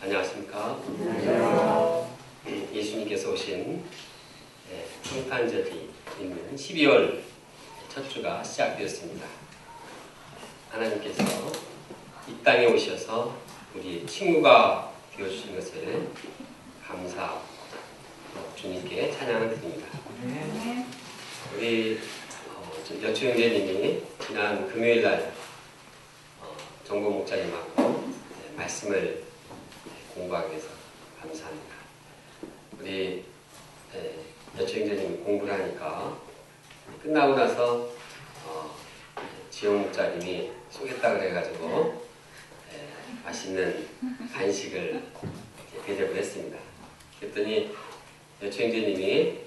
안녕하십니까? 안녕하세요. 예수님께서 오신 성탄절이 있는 12월 첫 주가 시작되었습니다. 하나님께서 이 땅에 오셔서 우리 친구가 되어주신 것을 감사하고 주님께 찬양을 드립니다. 우리 여추 형제님이 지난 금요일날 정보 목사님하고 말씀을 공부하기 위해서 감사합니다. 우리 여추 형제님이 공부를 하니까 끝나고 나서 지영 목사님이 쏘겠다 그래가지고 맛있는 간식을 대접을 했습니다. 그랬더니 여추 형제님이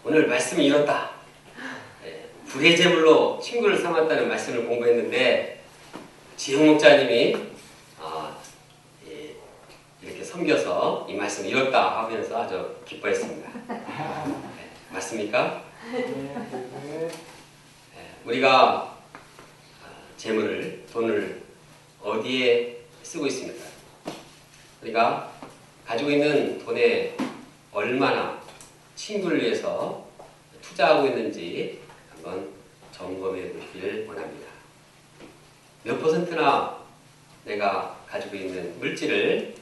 오늘 말씀이 이렇다. 불의 제물로 친구를 삼았다는 말씀을 공부했는데 지영 목사님이 이렇게 섬겨서 이 말씀을 이뤘다 하면서 아주 기뻐했습니다. 맞습니까? 우리가 재물을, 돈을 어디에 쓰고 있습니까? 우리가 가지고 있는 돈에 얼마나 친구를 위해서 투자하고 있는지 한번 점검해 보시길 원합니다. 몇 %나 내가 가지고 있는 물질을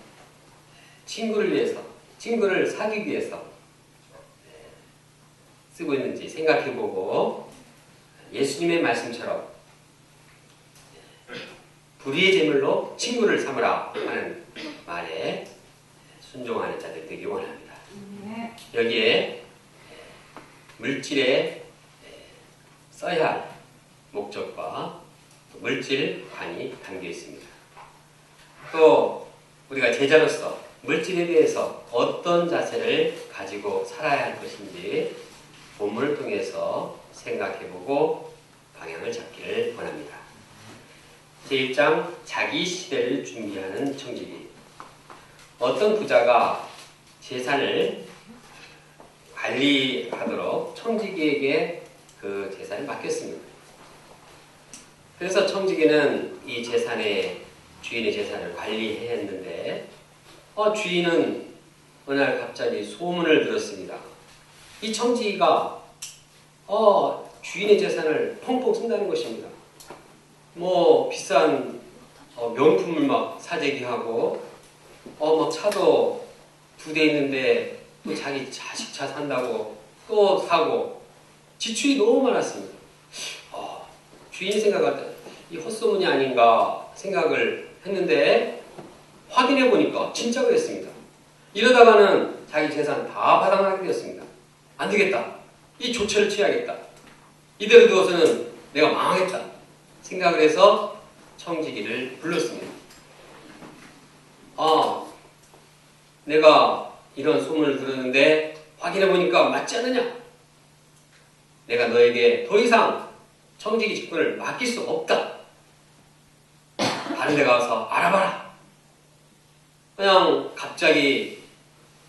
친구를 위해서, 친구를 사귀기 위해서 쓰고 있는지 생각해보고 예수님의 말씀처럼 불의의 제물로 친구를 삼으라 하는 말에 순종하는 자들 되기 원합니다. 여기에 물질에 써야 할 목적과 물질관이 담겨 있습니다. 또 우리가 제자로서 물질에 대해서 어떤 자세를 가지고 살아야 할 것인지 본문을 통해서 생각해보고 방향을 잡기를 원합니다. 제1장 자기 시대를 준비하는 청지기. 어떤 부자가 재산을 관리하도록 청지기에게 그 재산을 맡겼습니다. 그래서 청지기는 이 재산의 주인의 재산을 관리했는데 주인은 어느 날 갑자기 소문을 들었습니다. 이 청지기가 주인의 재산을 펑펑 쓴다는 것입니다. 뭐 비싼 명품을 막 사재기하고 막 차도 2대 있는데 또 자기 자식 차 산다고 또 사고 지출이 너무 많았습니다. 주인이 생각할 때 이 헛소문이 아닌가 생각을 했는데 확인해 보니까 진짜 그랬습니다. 이러다가는 자기 재산 다 바닥나게 되었습니다. 안 되겠다. 이 조처를 취하겠다. 이대로 두어서는 내가 망하겠다 생각을 해서 청지기를 불렀습니다. 내가 이런 소문을 들었는데 확인해 보니까 맞지 않느냐? 내가 너에게 더 이상 청지기 직분을 맡길 수 없다. 다른 데 가서 알아봐라. 그냥 갑자기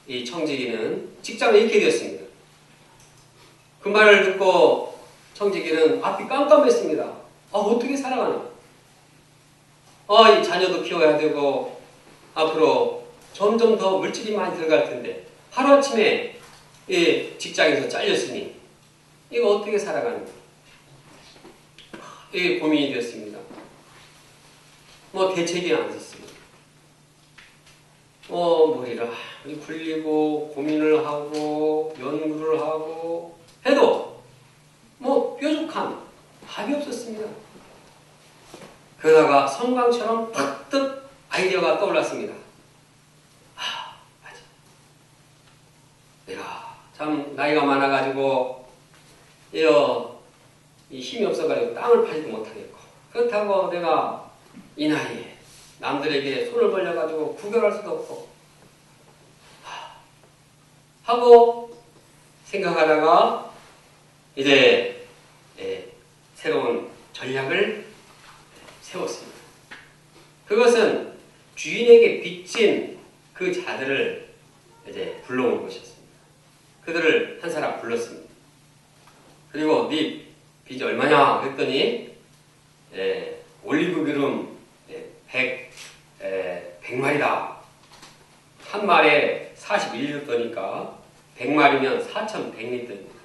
이 청지기는 직장을 잃게 되었습니다. 그 말을 듣고 청지기는 앞이 깜깜했습니다. 어떻게 살아가나? 이 자녀도 키워야 되고 앞으로 점점 더 물질이 많이 들어갈 텐데 하루아침에 이 직장에서 잘렸으니 이거 어떻게 살아가는가? 이게 고민이 되었습니다. 대책이 안 섰습니다. 머리를 굴리고 고민을 하고 연구를 하고 해도 뾰족한 답이 없었습니다. 그러다가 성광처럼 팍뜩 아이디어가 떠올랐습니다. 맞아. 내가 참 나이가 많아가지고 이 힘이 없어가지고 땅을 팔지도 못하겠고 그렇다고 내가 이 나이에 남들에게 손을 벌려가지고 구걸할 수도 없고 하고 생각하다가 이제 새로운 전략을 세웠습니다. 그것은 주인에게 빚진 그 자들을 이제 불러온 것이었습니다. 그들을 한 사람 불렀습니다. 그리고 네 빚이 얼마냐 그랬더니 올리브 기름 100 100마리다. 한 말에 41리터니까 100마리면 4,100리터입니다.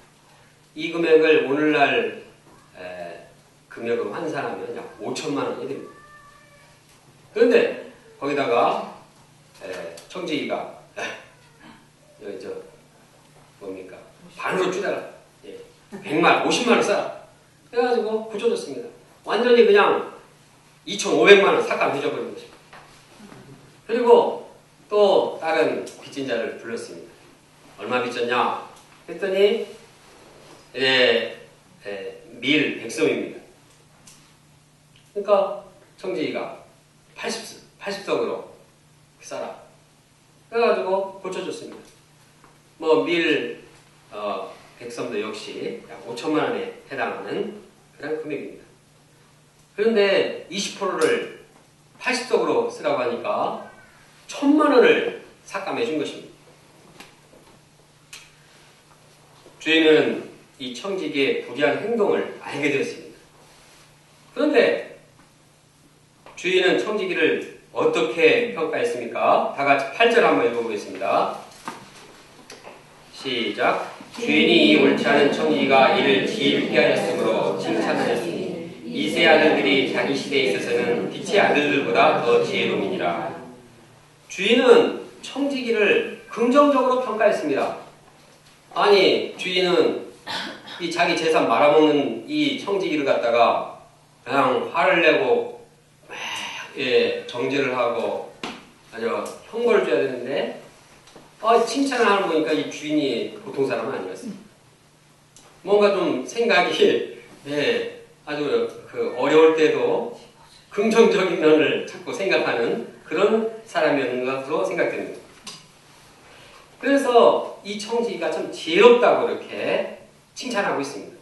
이 금액을 오늘날 금액으로 환산하면 약 5천만 원이 됩니다. 그런데 거기다가 청지기가 여기 뭡니까? 반으로 줄여라. 50만 원 써라. 그래가지고 고쳐줬습니다. 완전히 그냥 2,500만 원 삭감해줘버린 것입니다. 그리고 또 다른 빚진 자를 불렀습니다. 얼마 빚졌냐? 했더니 밀 100섬입니다. 그러니까 청지기가 80석으로 써라. 그래가지고 고쳐줬습니다. 밀 100섬도 역시 약 5천만 원에 해당하는 그런 금액입니다. 그런데 20%를 80석으로 쓰라고 하니까 1,000만 원을 삭감해 준 것입니다. 주인은 이 청지기의 불의한 행동을 알게 되었습니다. 그런데 주인은 청지기를 어떻게 평가했습니까? 다 같이 8절 한번 읽어보겠습니다. 시작. 주인이 옳지 않은 청지기가 이를 지혜롭게 하였으므로 칭찬하였으니 이 세 아들들이 자기 시대에 있어서는 빛의 아들들보다 더 지혜로움이니라. 주인은 청지기를 긍정적으로 평가했습니다. 아니, 주인은 이 자기 재산 말아먹는 이 청지기를 갖다가 그냥 화를 내고 정죄를 하고 아주 형벌을 줘야 되는데 칭찬을 하는 거 보니까 이 주인이 보통 사람은 아니었어요. 뭔가 좀 생각이 아주 어려울 때도 긍정적인 면을 자꾸 생각하는 그런 사람이었는 것으로 생각됩니다. 그래서 이 청지기가 참 지혜롭다고 이렇게 칭찬하고 있습니다.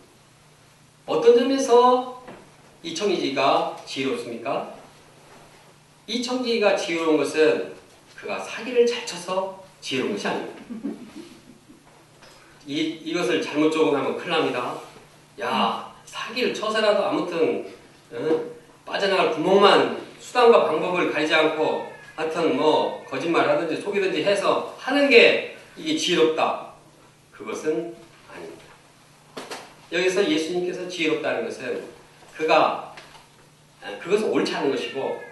어떤 점에서 이 청지기가 지혜롭습니까? 이 청지기가 지혜로운 것은 그가 사기를 잘 쳐서 지혜로운 것이 아닙니다. 이것을 잘못 적응하면 큰일 납니다. 야, 사기를 쳐서라도 아무튼 빠져나갈 구멍만 수단과 방법을 가리지 않고 하여튼 거짓말하든지 속이든지 해서 하는 게 이게 지혜롭다. 그것은 아닙니다. 여기서 예수님께서 지혜롭다는 것은 그것은 옳지 않은 것이고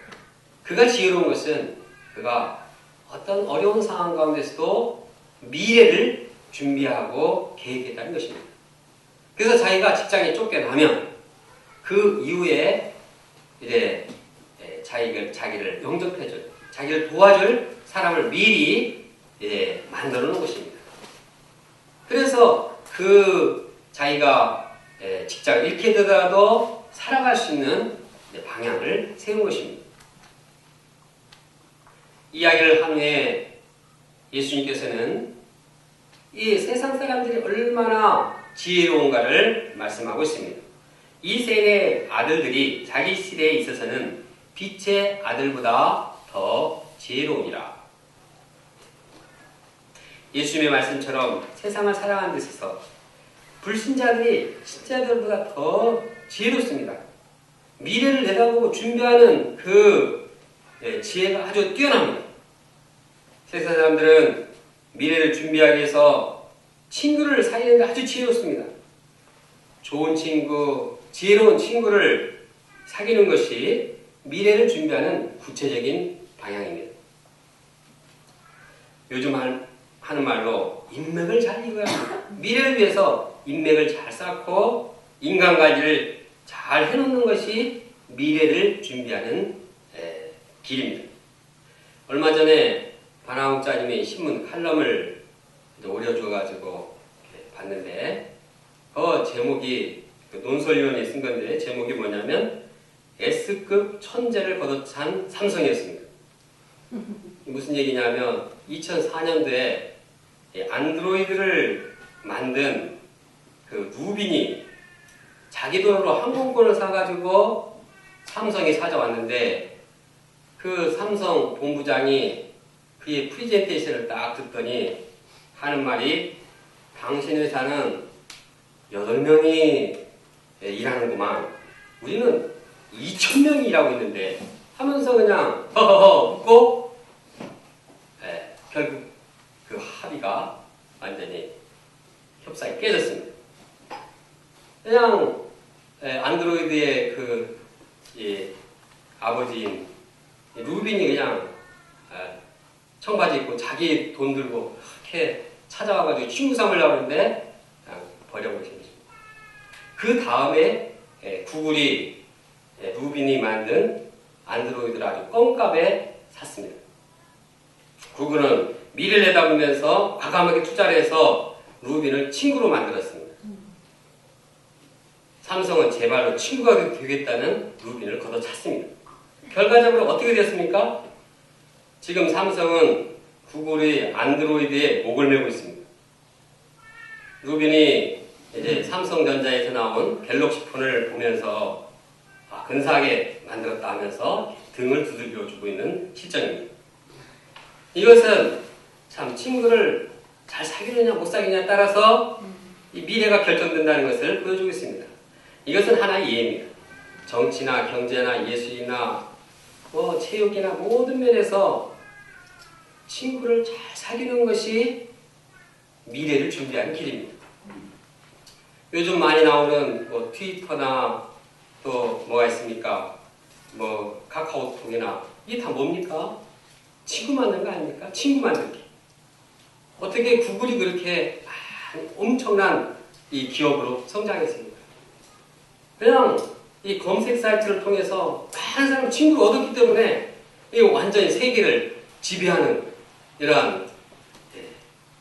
그가 지혜로운 것은 그가 어떤 어려운 상황 가운데서도 미래를 준비하고 계획했다는 것입니다. 그래서 자기가 직장에 쫓겨나면 그 이후에 이제 자기를 영접해줄, 자기를 도와줄 사람을 미리 만들어 놓은 것입니다. 그래서 자기가 직장을 잃게 되더라도 살아갈 수 있는 방향을 세운 것입니다. 이야기를 한 후에 예수님께서는 이 세상 사람들이 얼마나 지혜로운가를 말씀하고 있습니다. 이 세대의 아들들이 자기 시대에 있어서는 빛의 아들보다 더 지혜로우니라. 예수님의 말씀처럼 세상을 살아가는 데 있어서 불신자들이 신자들보다 더 지혜롭습니다. 미래를 내다보고 준비하는 지혜가 아주 뛰어납니다. 세상 사람들은 미래를 준비하기 위해서 친구를 사귀는 데 아주 지혜롭습니다. 좋은 친구, 지혜로운 친구를 사귀는 것이 미래를 준비하는 구체적인 방향입니다. 요즘 하는 말로 인맥을 잘 이뤄야 합니다. 미래를 위해서 인맥을 잘 쌓고 인간관계를 잘 해놓는 것이 미래를 준비하는 길입니다. 얼마 전에 반화목자님의 신문 칼럼을 올려줘가지고 봤는데 제목이 논설위원이 쓴 건데 제목이 뭐냐면 S급 천재를 거듭한 삼성이었습니다. 무슨 얘기냐면 2004년도에 안드로이드를 만든 누빈이 자기 돈으로 항공권을 사가지고 삼성에 찾아왔는데 그 삼성 본부장이 그의 프리젠테이션을 딱 듣더니 하는 말이 당신 회사는 8명이 일하는구만. 우리는 2,000명이 일하고 있는데 하면서 그냥 허허허 웃고 루빈이 그냥 청바지 입고 자기 돈 들고 이렇게 찾아와가지고 친구 삼으려고 하는데 그냥 버려버리신 거죠. 그 다음에 구글이 루빈이 만든 안드로이드를 아주 껌값에 샀습니다. 구글은 미래를 내다보면서 과감하게 투자를 해서 루빈을 친구로 만들었습니다. 삼성은 제발로 친구가 되겠다는 루빈을 걷어찼습니다. 결과적으로 어떻게 되었습니까? 지금 삼성은 구글의 안드로이드에 목을 메고 있습니다. 루빈이 이제 삼성전자에서 나온 갤럭시 폰을 보면서 근사하게 만들었다 하면서 등을 두들겨주고 있는 실정입니다. 이것은 참 친구를 잘 사귀느냐 못 사귀느냐에 따라서 이 미래가 결정된다는 것을 보여주고 있습니다. 이것은 하나의 예입니다. 정치나 경제나 예술이나 체육이나 모든 면에서 친구를 잘 사귀는 것이 미래를 준비하는 길입니다. 요즘 많이 나오는 트위터나 또 뭐가 있습니까? 카카오톡이나 이게 다 뭡니까? 친구 만든 거 아닙니까? 친구 만들기. 어떻게 구글이 그렇게 엄청난 이 기업으로 성장했습니까? 그냥 이 검색 사이트를 통해서 많은 사람을 친구를 얻었기 때문에 이 완전히 세계를 지배하는 이러한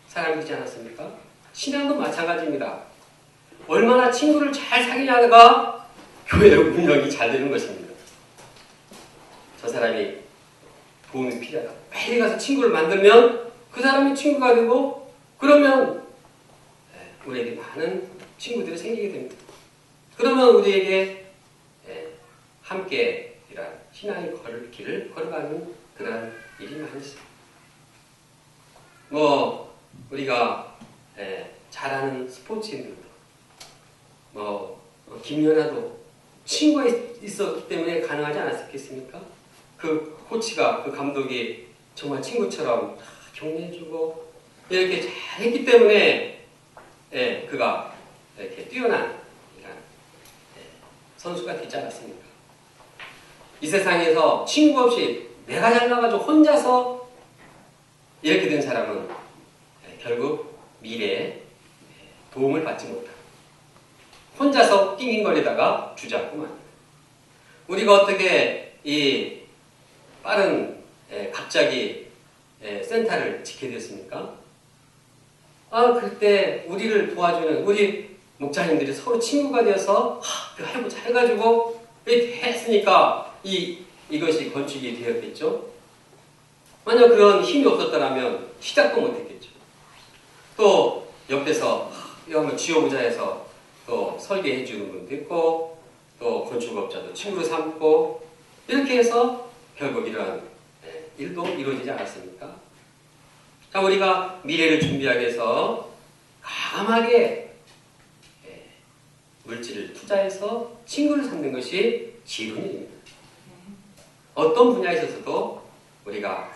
사람이 되지 않았습니까? 신앙도 마찬가지입니다. 얼마나 친구를 잘 사귀냐가 교회의 운영이 잘 되는 것입니다. 저 사람이 도움이 필요하다. 빨리 가서 친구를 만들면 그 사람이 친구가 되고 그러면 우리에게 많은 친구들이 생기게 됩니다. 그러면 우리에게 함께 이런 신앙의 길을 걸어가는 그런 일이 많이 있습니다. 우리가 잘하는 스포츠인들도 김연아도 친구가 있었기 때문에 가능하지 않았겠습니까? 그 코치가, 그 감독이 정말 친구처럼 격려해주고 이렇게 잘했기 때문에 그가 이렇게 뛰어난 선수가 되지 않았습니까? 이 세상에서 친구 없이 내가 잘나가지고 혼자서 이렇게 된 사람은 결국 미래에 도움을 받지 못합니다. 혼자서 낑낑거리다가 주저앉고 맙니다. 우리가 어떻게 이 빠른 갑자기 센터를 지게 됐습니까? 그때 우리를 도와주는 우리 목자님들이 서로 친구가 되어서 아이고 잘해가지고 했으니까 이것이 건축이 되었겠죠. 만약 그런 힘이 없었더라면 시작도 못했겠죠. 또 옆에서 이거 한번 지어보자 해서 또 설계해 주는 분도 있고 또 건축업자도 친구로 삼고 이렇게 해서 결국 이러한 일도 이루어지지 않았습니까? 자, 우리가 미래를 준비하기 위해서 과감하게 물질을 투자해서 친구를 삼는 것이 지혜로운 일입니다. 어떤 분야에 있어서도 우리가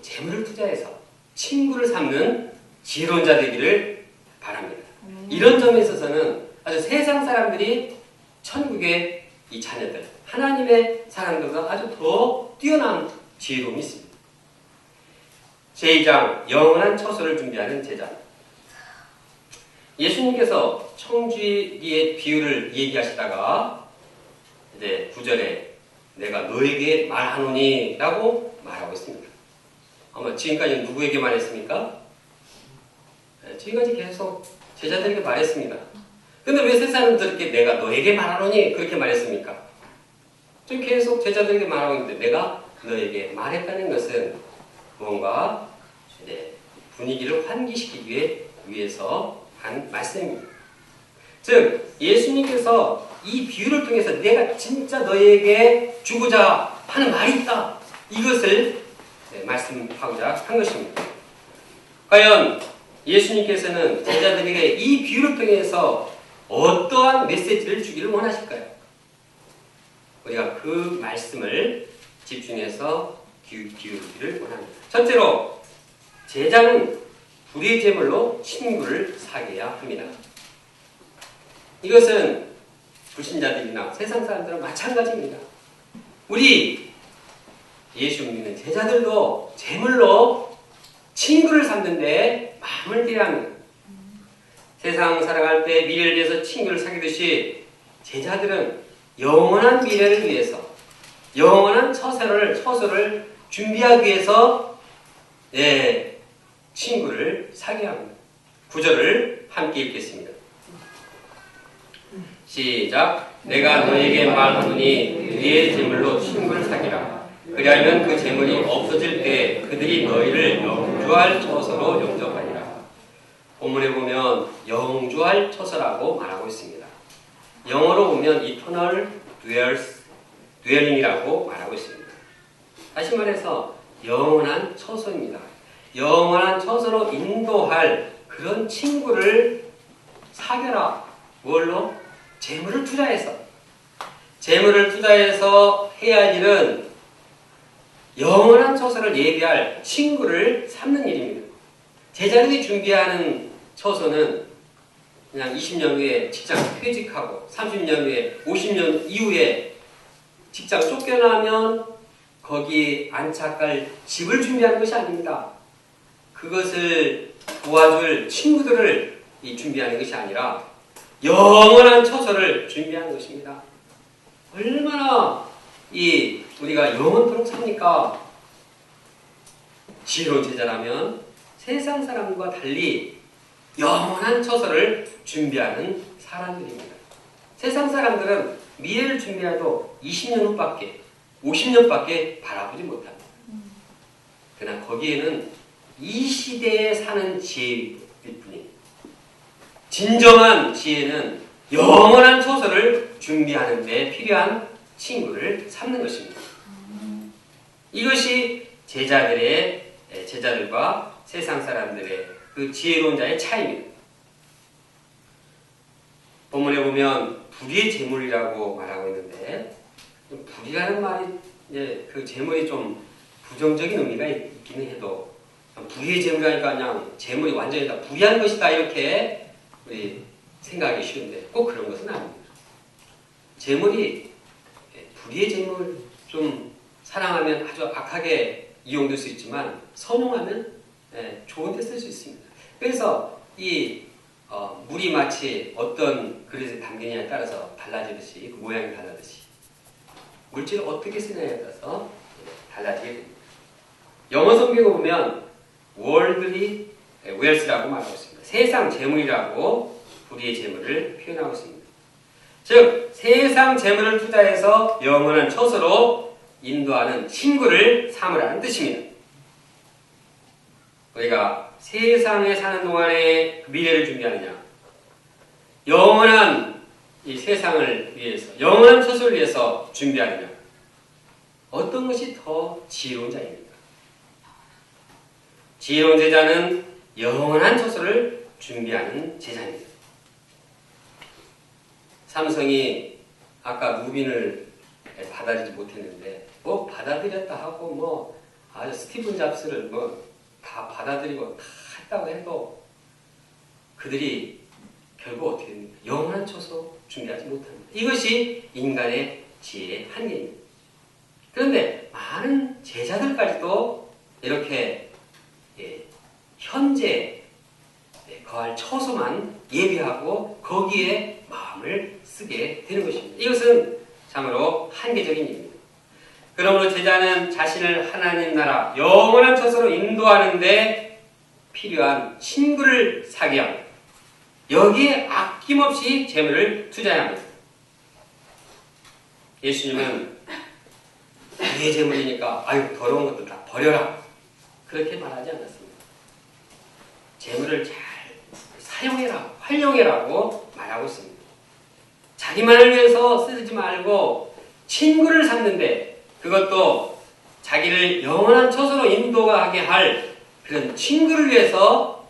재물을 투자해서 친구를 삼는 지혜로운 자 되기를 바랍니다. 이런 점에 있어서는 아주 세상 사람들이 천국의 이 자녀들, 하나님의 사람들보다 아주 더 뛰어난 지혜로움이 있습니다. 제2장 영원한 처소를 준비하는 제자. 예수님께서 청지기의 비유를 얘기하시다가 이제 9절에 내가 너에게 말하노니 라고 말하고 있습니다. 아마 지금까지 누구에게 말했습니까? 지금까지 계속 제자들에게 말했습니다. 근데 왜 세상들에게 내가 너에게 말하노니 그렇게 말했습니까? 좀 계속 제자들에게 말하고 있는데 내가 너에게 말했다는 것은 뭔가 이제 분위기를 환기시키기 위해서 한 말씀입니다. 즉 예수님께서 이 비유를 통해서 내가 진짜 너에게 주고자 하는 말이 있다. 이것을 말씀하고자 한 것입니다. 과연 예수님께서는 제자들에게 이 비유를 통해서 어떠한 메시지를 주기를 원하실까요? 우리가 그 말씀을 집중해서 기울이기를 원합니다. 첫째로 제자는 불의 제물로 친구를 사귀어야 합니다. 이것은 불신자들이나 세상 사람들은 마찬가지입니다. 우리 예수 믿는 제자들도 제물로 친구를 삼는데 마음을 들여야 합니다. 세상 살아갈 때 미래를 위해서 친구를 사귀듯이 제자들은 영원한 미래를 위해서 영원한 처소를 준비하기 위해서 친구를 사귀어야 합니다. 구절을 함께 읽겠습니다. 시작. 내가 너에게 말하노니 너희의 재물로 친구를 사귀라. 그리하면 그 재물이 없어질 때 그들이 너희를 영주할 처소로 영접하리라. 본문에 보면 영주할 처소라고 말하고 있습니다. 영어로 보면 eternal dwelling이라고 말하고 있습니다. 다시 말해서 영원한 처소입니다. 영원한 처소로 인도할 그런 친구를 사귀라. 뭘로? 재물을 투자해서. 재물을 투자해서 해야 할 일은 영원한 처소를 예비할 친구를 삼는 일입니다. 제자들이 준비하는 처소는 그냥 20년 후에 직장 퇴직하고 30년 후에 50년 이후에 직장 쫓겨나면 거기 안착할 집을 준비하는 것이 아닙니다. 그것을 도와줄 친구들을 준비하는 것이 아니라 영원한 처소를 준비하는 것입니다. 얼마나 우리가 영원토록 삽니까? 지혜로운 제자라면 세상 사람과 달리 영원한 처소를 준비하는 사람들입니다. 세상 사람들은 미래를 준비해도 20년 후밖에 50년밖에 바라보지 못합니다. 그러나 거기에는 이 시대에 사는 지혜일 뿐입니다. 진정한 지혜는 영원한 처소를 준비하는 데 필요한 친구를 삼는 것입니다. 이것이 제자들과 세상 사람들의 그 지혜로운 자의 차이입니다. 본문에 보면 불의의 재물이라고 말하고 있는데, 불의라는 말이 그 재물이 좀 부정적인 의미가 있기는 해도 불의의 재물이라니까 그냥 재물이 완전히 다 불의한 것이다 이렇게 우리 생각하기 쉬운데 꼭 그런 것은 아닙니다. 재물이 불의의 재물 좀 사랑하면 아주 악하게 이용될 수 있지만 선용하면 좋은 데 쓸 수 있습니다. 그래서 물이 마치 어떤 그릇에 담기냐에 따라서 달라지듯이 그 모양이 달라듯이 물질을 어떻게 쓰냐에 따라서 달라지게 됩니다. 영어 성경에 보면 worldly wealth라고 말하고 있습니다. 세상 재물이라고 불의의 재물을 표현하고 있습니다. 즉 세상 재물을 투자해서 영원한 처소로 인도하는 친구를 삼으라는 뜻입니다. 우리가 세상에 사는 동안에 미래를 준비하느냐, 영원한 이 세상을 위해서, 영원한 처소를 위해서 준비하느냐, 어떤 것이 더 지혜로운 자입니까? 지혜로운 제자는 영원한 처소를 준비하는 제자입니다. 삼성이 아까 무빈을 받아들이지 못했는데 받아들였다 하고 아주 스티븐 잡스를 다 받아들이고 다 했다고 해도 그들이 결국 어떻게 됩니까? 영원한 처소 준비하지 못합니다. 이것이 인간의 지혜의 한계입니다. 그런데 많은 제자들까지도 이렇게 현재 거할 처소만 예비하고 거기에 마음을 쓰게 되는 것입니다. 이것은 참으로 한계적인 일입니다. 그러므로 제자는 자신을 하나님 나라 영원한 처소로 인도하는 데 필요한 친구를 사귀어야 합니다. 여기에 아낌없이 재물을 투자해야 합니다. 예수님은 내 재물이니까 더러운 것도 다 버려라 그렇게 말하지 않았습니다. 재물을 잘 사용해라, 활용해라고 말하고 있습니다. 자기만을 위해서 쓰지 말고 친구를 삼는데, 그것도 자기를 영원한 처소로 인도하게 할 그런 친구를 위해서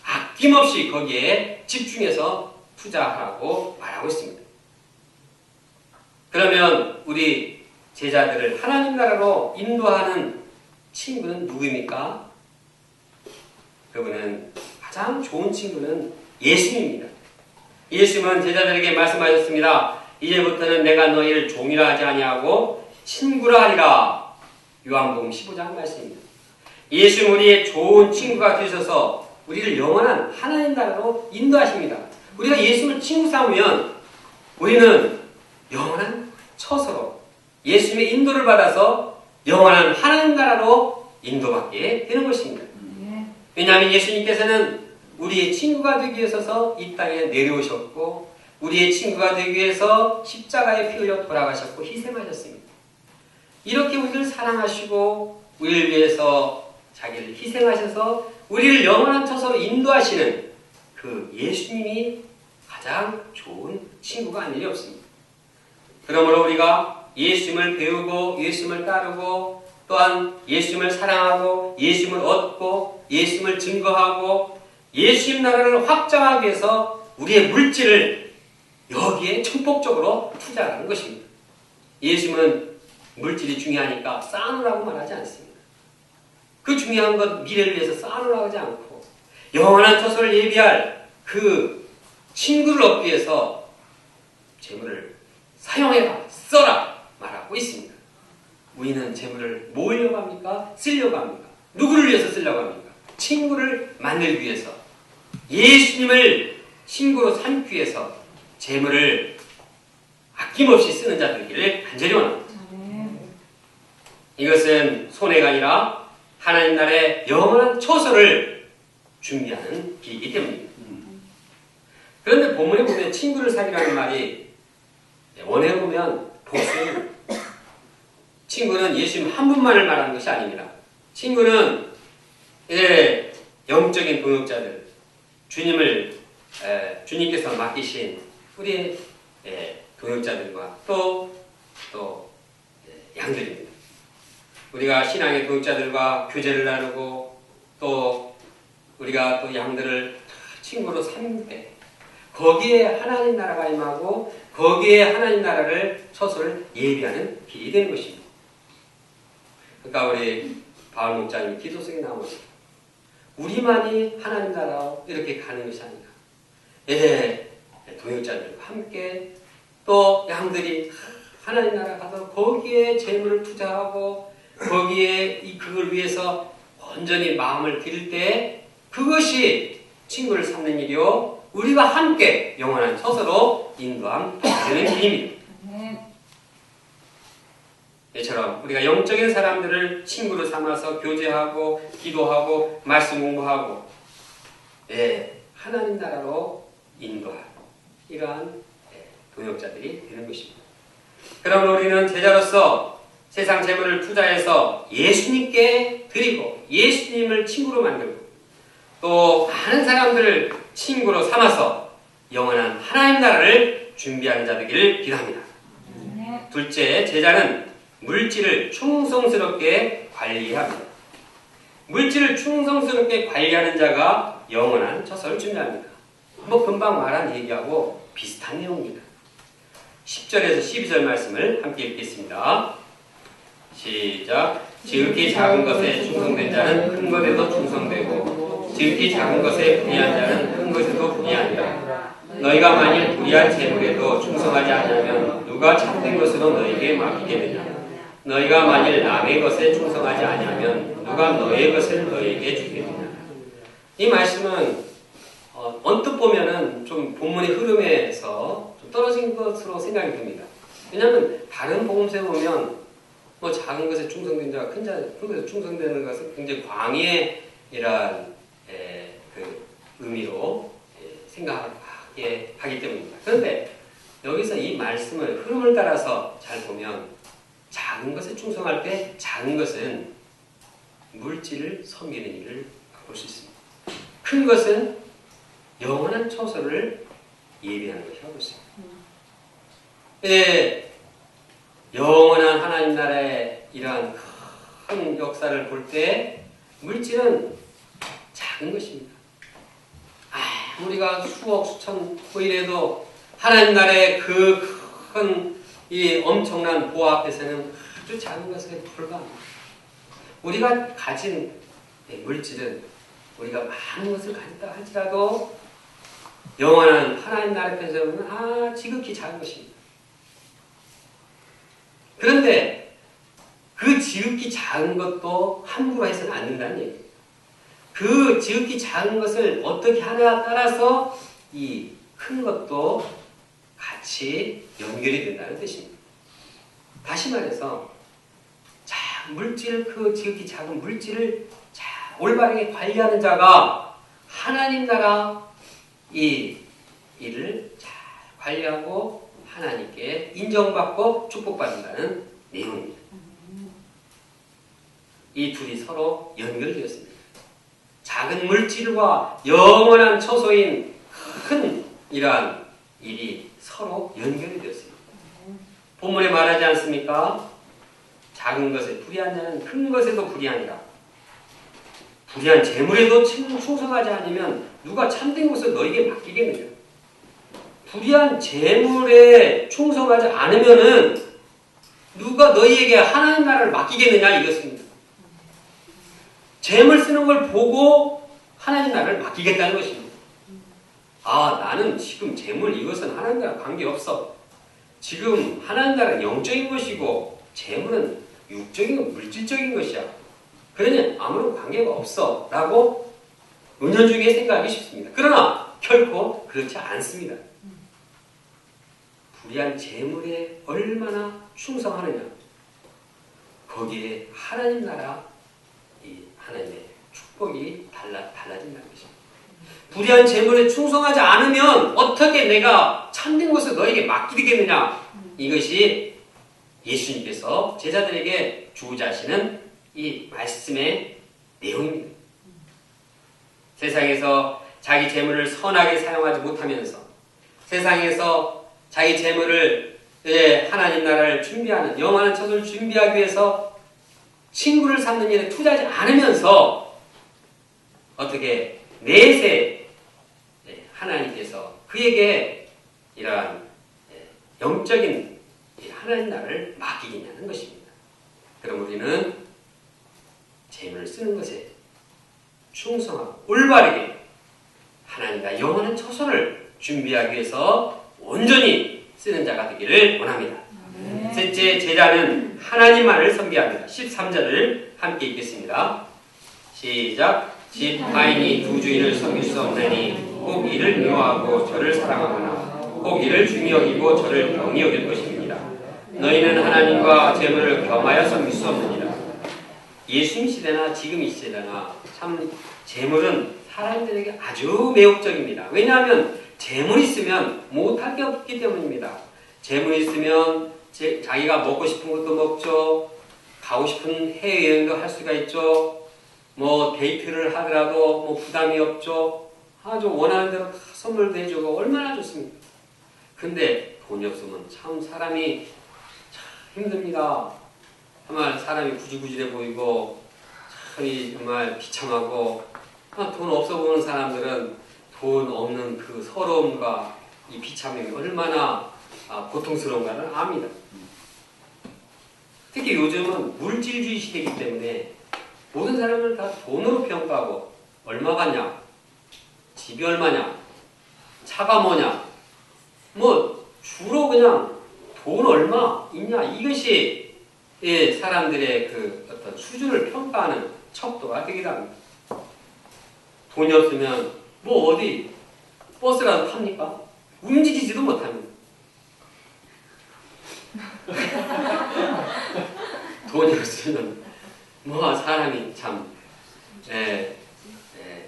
아낌없이 거기에 집중해서 투자하라고 말하고 있습니다. 그러면 우리 제자들을 하나님 나라로 인도하는 친구는 누구입니까? 그분은 가장 좋은 친구는 예수님입니다. 예수님은 제자들에게 말씀하셨습니다. 이제부터는 내가 너희를 종이라 하지 아니하고 친구라 하리라. 요한복음 15장 말씀입니다. 예수는 우리의 좋은 친구가 되셔서 우리를 영원한 하나님 나라로 인도하십니다. 우리가 예수를 친구 삼으면 우리는 영원한 처소로 예수님의 인도를 받아서 영원한 하나님 나라로 인도받게 되는 것입니다. 왜냐하면 예수님께서는 우리의 친구가 되기 위해서 이 땅에 내려오셨고 우리의 친구가 되기 위해서 십자가에 피 흘려 돌아가셨고 희생하셨습니다. 이렇게 우리를 사랑하시고 우리를 위해서 자기를 희생하셔서 우리를 영원한 처소로 인도하시는 그 예수님이 가장 좋은 친구가 아닐 리 없습니다. 그러므로 우리가 예수님을 배우고 예수님을 따르고 또한 예수님을 사랑하고 예수님을 얻고 예수님을 증거하고 예수님 나라를 확장하기 위해서 우리의 물질을 여기에 전폭적으로 투자하는 것입니다. 예수님은 물질이 중요하니까 쌓아놓으라고 말하지 않습니다. 그 중요한 건 미래를 위해서 쌓아놓으라고 하지 않고 영원한 처소를 예비할 그 친구를 얻기 위해서 재물을 사용해라, 써라 말하고 있습니다. 우리는 재물을 모으려고 합니까? 쓰려고 합니까? 누구를 위해서 쓰려고 합니까? 친구를 만들기 위해서 예수님을 친구로 삼기 위해서 재물을 아낌없이 쓰는 자들이기를 간절히 원합니다. 이것은 손해가 아니라 하나님 나라의 영원한 처소를 준비하는 길이기 때문입니다. 그런데 본문에 보면 친구를 사귀라는 말이 원어에 보면 복수 친구는 예수님 한 분만을 말하는 것이 아닙니다. 친구는 영적인 동역자들 주님께서 맡기신 우리의 동역자들과 또 양들입니다. 우리가 신앙의 동역자들과 교제를 나누고 또 우리가 또 양들을 친구로 삼을 때 거기에 하나님 나라가 임하고 거기에 하나님 나라를 처소를 예비하는 길이 되는 것입니다. 그러니까 우리 바울 목자님 기도 속에 나오는 우리만이 하나님 나라로 이렇게 가는 것이 아니라 동역자들과 함께 또 양들이 하나님 나라 가서 거기에 재물을 투자하고 거기에 그걸 위해서 온전히 마음을 드릴 때 그것이 친구를 삼는 일이요 우리가 함께 영원한 처소로 인도함 되는 길입니다. 이처럼 우리가 영적인 사람들을 친구로 삼아서 교제하고 기도하고 말씀 공부하고 하나님 나라로 인도하는 이러한 동역자들이 되는 것입니다. 그러면 우리는 제자로서 세상 재물을 투자해서 예수님께 드리고 예수님을 친구로 만들고 또 많은 사람들을 친구로 삼아서 영원한 하나님 나라를 준비하는 자들이기를 기도합니다. 둘째, 제자는 물질을 충성스럽게 관리합니다. 물질을 충성스럽게 관리하는 자가 영원한 처소를 준비합니다. 금방 말한 얘기하고 비슷한 내용입니다. 10절에서 12절 말씀을 함께 읽겠습니다. 시작. 지극히 작은 것에 충성된 자는 큰 것에도 충성되고 지극히 작은 것에 불의한 자는 큰 것에도 불의하니라. 너희가 만일 불의한 재물에도 충성하지 않으면 누가 참된 것으로 너희에게 맡기겠느냐. 너희가 만일 남의 것에 충성하지 아니하면 누가 너의 것을 너희에게 주겠느냐. 이 말씀은 언뜻 보면은 좀 본문의 흐름에서 좀 떨어진 것으로 생각이 듭니다. 왜냐하면 다른 복음서에 보면 작은 것에 충성된 자가 큰 것에 충성되는 것은 굉장히 광의이란 그 의미로 생각하게 하기 때문입니다. 그런데 여기서 이 말씀을 흐름을 따라서 잘 보면 작은 것에 충성할 때 작은 것은 물질을 섬기는 일을 볼 수 있습니다. 큰 것은 영원한 처소를 예비하는 것이라고 볼 수 있습니다. 영원한 하나님 나라의 이러한 큰 역사를 볼 때 물질은 작은 것입니다. 우리가 수억 수천 이래도 하나님 나라의 그 큰 이 엄청난 보화 앞에서는 아주 작은 것에 불과합니다. 우리가 가진 물질은 우리가 많은 것을 가졌다 할지라도 영원한 하나님 나라 앞에서는 지극히 작은 것입니다. 그런데 그 지극히 작은 것도 함부로 해서는 안 된다는 얘기예요. 그 지극히 작은 것을 어떻게 하느냐에 따라서 이 큰 것도 같이 연결이 된다는 뜻입니다. 다시 말해서 그 지극히 작은 물질을 올바르게 관리하는 자가 하나님 나라 이 일을 잘 관리하고 하나님께 인정받고 축복받는다는 내용입니다. 이 둘이 서로 연결되었습니다. 작은 물질과 영원한 처소인 큰 이러한 일이 서로 연결이 되었습니다. 본문에 말하지 않습니까? 작은 것에 불의한 자는 큰 것에도 불의하니라. 불의한 재물에도 충성하지 않으면 누가 참된 것을 너에게 맡기겠느냐. 불의한 재물에 충성하지 않으면은 누가 너희에게 하나님 나라를 맡기겠느냐 이것입니다. 재물 쓰는 걸 보고 하나님 나라를 맡기겠다는 것입니다. 나는 지금 재물 이것은 하나님 나라 관계없어. 지금 하나님 나라는 영적인 것이고 재물은 육적인 물질적인 것이야. 그러니 아무런 관계가 없어 라고 은연중에 생각하기 쉽습니다. 그러나 결코 그렇지 않습니다. 불의한 재물에 얼마나 충성하느냐, 거기에 하나님 나라 이 하나님의 축복이 달라진다는 것입니다. 불의한 재물에 충성하지 않으면 어떻게 내가 참된 것을 너에게 맡기겠느냐, 이것이 예수님께서 제자들에게 주고자 하시는 이 말씀의 내용입니다. 세상에서 자기 재물을 선하게 사용하지 못하면서 세상에서 자기 재물을 하나님 나라를 준비하는 영원한 처소를 준비하기 위해서 친구를 삼는 일에 투자하지 않으면서 어떻게 내세 하나님께서 그에게 이러한 영적인 하나님 나라를 맡기겠냐는 것입니다. 그럼 우리는 재물을 쓰는 것에 충성하고 올바르게 하나님과 영원한 처소를 준비하기 위해서 온전히 쓰는 자가 되기를 원합니다. 셋째, 제자는 하나님만을 섬기합니다. 13절을 함께 읽겠습니다. 시작. 집 타인이 두 주인을 섬길 수 없나니 꼭 이를 미워하고 저를 사랑하거나 꼭 이를 중히 여기고 저를 경히 여길 것입니다. 너희는 하나님과 재물을 겸하여 섬길 수 없느니라. 예수님 시대나 지금 이 시대나 참 재물은 사람들에게 아주 매혹적입니다. 왜냐하면 재물이 있으면 못할 게 없기 때문입니다. 재물이 있으면 자기가 먹고 싶은 것도 먹죠. 가고 싶은 해외여행도 할 수가 있죠. 데이트를 하더라도 부담이 없죠. 아주 원하는 대로 다 선물도 해주고 얼마나 좋습니까? 근데 돈이 없으면 참 사람이 참 힘듭니다. 정말 사람이 구질구질해 보이고 정말 비참하고 돈 없어 보는 사람들은 돈 없는 그 서러움과 이 비참함이 얼마나 고통스러운가를 압니다. 특히 요즘은 물질주의 시대이기 때문에 모든 사람을 다 돈으로 평가하고 얼마 받냐, 집이 얼마냐, 차가 뭐냐, 주로 그냥 돈 얼마 있냐, 이것이 사람들의 그 어떤 수준을 평가하는 척도가 되기도 합니다. 돈이 없으면 어디 버스라도 탑니까? 움직이지도 못합니다. 돈이 없으면 사람이 참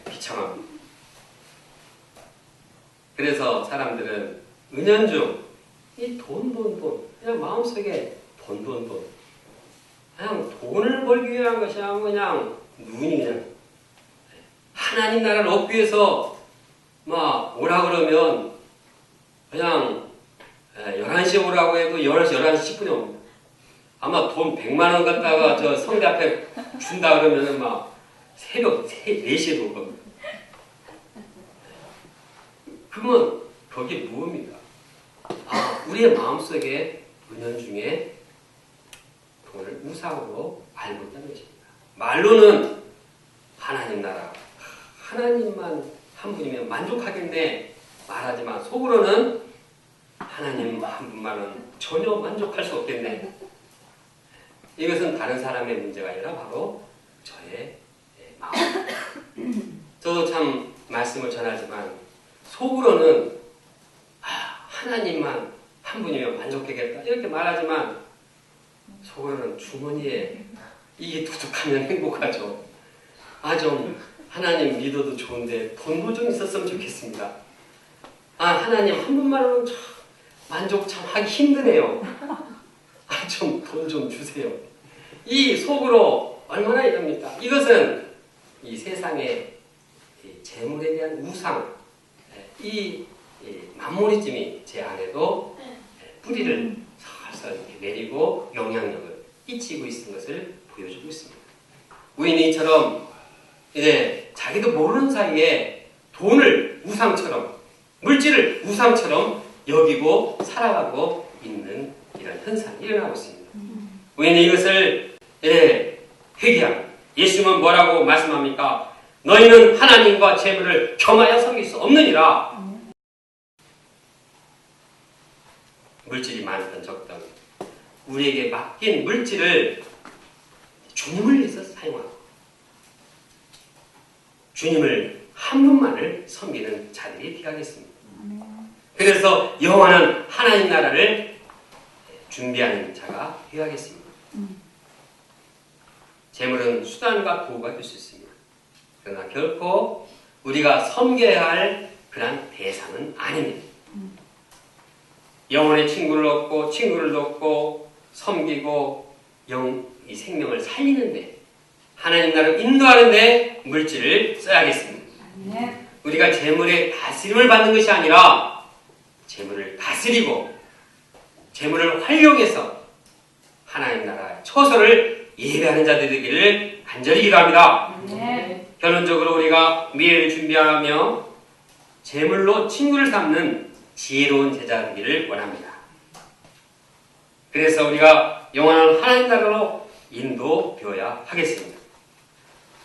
비참합니다. 그래서 사람들은 은연중 이 돈 그냥 마음속에 돈 그냥 돈을 벌기 위한 것이 아니고 그냥 눈이 그냥 하나님 나라를 얻기 위해서 오라 그러면 그냥 11시에 오라고 해도 11시 10분에 옵니다. 아마 돈 100만 원 갖다가 저 성대 앞에 준다 그러면은 새벽 4시에도 올 겁니다. 그러면 거기에 무엇입니까? 우리의 마음속에 은연중에 돈을 우상으로 알고 있다는 것입니다. 말로는 하나님 나라, 하나님만 한 분이면 만족하겠네 말하지만 속으로는 하나님 한 분만은 전혀 만족할 수 없겠네. 이것은 다른 사람의 문제가 아니라 바로 저의 마음. 저도 참 말씀을 전하지만 속으로는 하나님만 한 분이면 만족하겠다 이렇게 말하지만 속으로는 주머니에 이게 두둑하면 행복하죠. 좀 하나님 믿어도 좋은데 돈도 좀 있었으면 좋겠습니다. 하나님 한 분만으로는 참 만족 참 하기 힘드네요. 좀 돈 좀 주세요. 이 속으로 얼마나 이럽니까? 이것은 이 세상의 재물에 대한 우상, 이 만모리즘이 제 안에도 뿌리를 살살 이렇게 내리고 영향력을 끼치고 있는 것을 보여주고 있습니다. 우인이처럼 이제 자기도 모르는 사이에 돈을 우상처럼, 물질을 우상처럼 여기고 살아가고 있는 이런 현상이 일어나고 있습니다. 우리는 이것을 회개하고 예수님은 뭐라고 말씀합니까? 너희는 하나님과 재물을 겸하여 섬길 수 없느니라. 물질이 많든 적든 우리에게 맡긴 물질을 주님을 위해서 사용하고 주님을 한 분만을 섬기는 자들이 되어야겠습니다. 그래서 영원한 하나님 나라를 준비하는 자가 되어야겠습니다. 재물은 수단과 도구가 될 수 있습니다. 그러나 결코 우리가 섬겨야 할 그런 대상은 아닙니다. 영혼의 친구를 얻고 친구를 돕고 섬기고 이 생명을 살리는데 하나님 나라를 인도하는데 물질을 써야겠습니다. 우리가 재물의 다스림을 받는 것이 아니라 재물을 다스리고 재물을 활용해서 하나님 나라의 처소를 예배하는 자들이 되기를 간절히 기도합니다. 결론적으로 우리가 미래를 준비하며 재물로 친구를 삼는 지혜로운 제자 되기를 원합니다. 그래서 우리가 영원한 하나님 나라로 인도되어야 하겠습니다.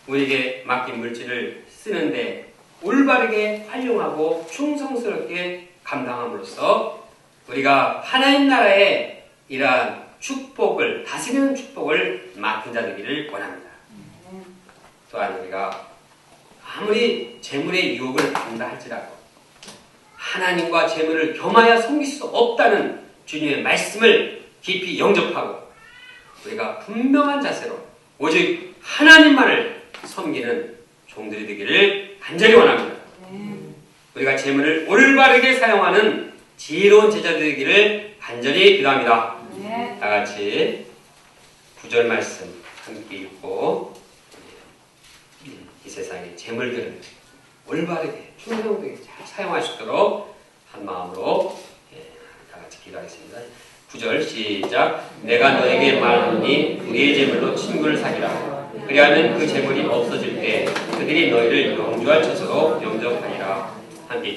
우리에게 맡긴 물질을 쓰는데 올바르게 활용하고 충성스럽게 감당함으로써 우리가 하나님 나라의 이러한 축복을, 다스리는 축복을 맡은 자 되기를 원합니다. 또한 우리가 아무리 재물의 유혹을 받는다 할지라도 하나님과 재물을 겸하여 섬길 수 없다는 주님의 말씀을 깊이 영접하고 우리가 분명한 자세로 오직 하나님만을 섬기는 종들이 되기를 간절히 원합니다. 우리가 재물을 올바르게 사용하는 지혜로운 제자들이 되기를 간절히 기도합니다. 다 같이 9절 말씀 함께 읽고 이 세상의 재물들을 올바르게 충성되게 잘 사용할 수 있도록 한 마음으로 다 같이 기도하겠습니다. 9절 시작. 내가 너에게 말하노니 우리의 재물로 친구를 사귀라. 그리하면 그 재물이 없어질 때 그들이 너희를 영주할 처소로 영접하리라. 함께